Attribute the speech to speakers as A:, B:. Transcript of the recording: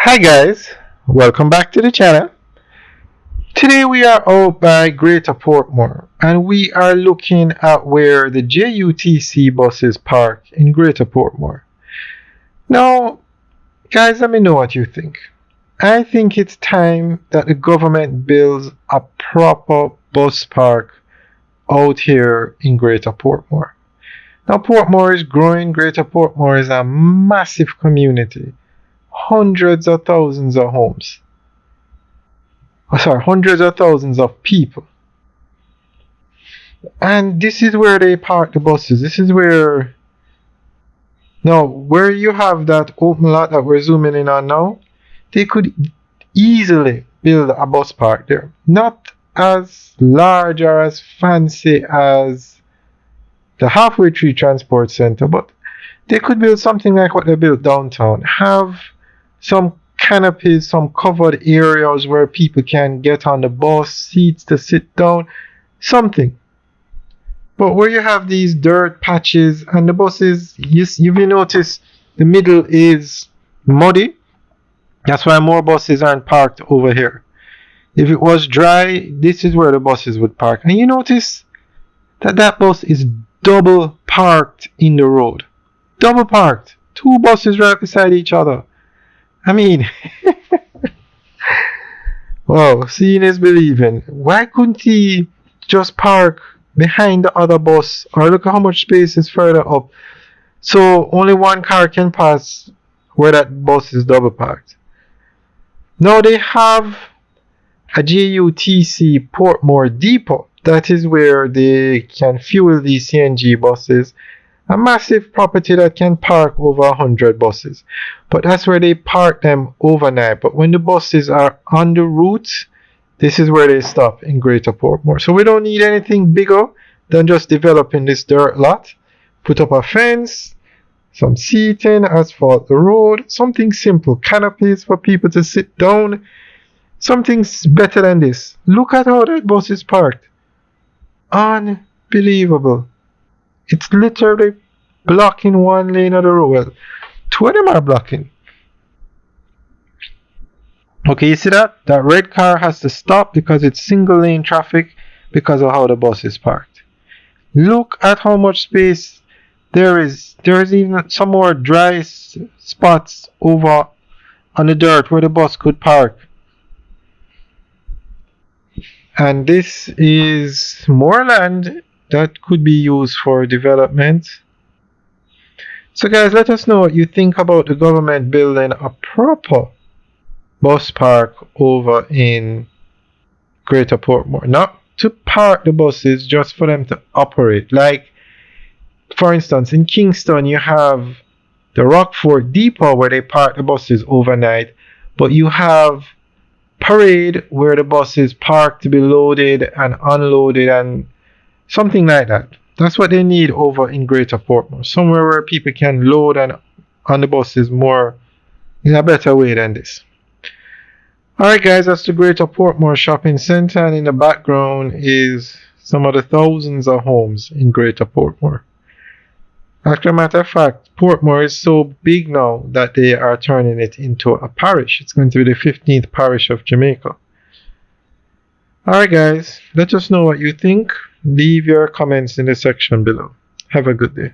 A: Hi guys, welcome back to the channel. Today we are out by Greater Portmore and we are looking at where the JUTC buses park in Greater Portmore. Now guys, let me know what you think. I think it's time that the government builds a proper bus park out here in Greater Portmore. Now Portmore is growing. Greater Portmore is a massive community. Hundreds of thousands of homes. Hundreds of thousands of people. And this is where they park the buses. This is where where you have that open lot that we're zooming in on now, they could easily build a bus park there. Not as large or as fancy as the Halfway Tree Transport Center, but they could build something like what they built downtown. Have some canopies, some covered areas where people can get on the bus, seats to sit down, something. But where you have these dirt patches and the buses, you've noticed the middle is muddy. That's why more buses aren't parked over here. If it was dry, this is where the buses would park. And you notice that bus is double parked in the road. Double parked. Two buses right beside each other. I mean, wow, seeing is believing. Why couldn't he just park behind the other bus, or look at how much space is further up, so only one car can pass where that bus is double parked? Now they have a JUTC Portmore depot. That is where they can fuel these CNG buses. A massive property that can park over 100 buses. But that's where they park them overnight. But when the buses are on the route, this is where they stop in Greater Portmore. So we don't need anything bigger than just developing this dirt lot. Put up a fence, some seating, asphalt the road, something simple. Canopies for people to sit down. Something better than this. Look at how that bus is parked. Unbelievable. It's literally blocking one lane of the road. Well, two of them are blocking. Okay, you see that? That red car has to stop because it's single lane traffic because of how the bus is parked. Look at how much space there is. There is even some more dry spots over on the dirt where the bus could park. And this is more land that could be used for development. So guys, let us know what you think about the government building a proper bus park over in Greater Portmore. Not to park the buses, just for them to operate. Like, for instance, in Kingston you have the Rockford depot where they park the buses overnight, but you have Parade where the buses park to be loaded and unloaded and something like that. That's what they need over in Greater Portmore. Somewhere where people can load and on the buses more in a better way than this. Alright guys, that's the Greater Portmore shopping center, and in the background is some of the thousands of homes in Greater Portmore. As a matter of fact, Portmore is so big now that they are turning it into a parish. It's going to be the 15th parish of Jamaica. Alright guys, let us know what you think. Leave your comments in the section below. Have a good day.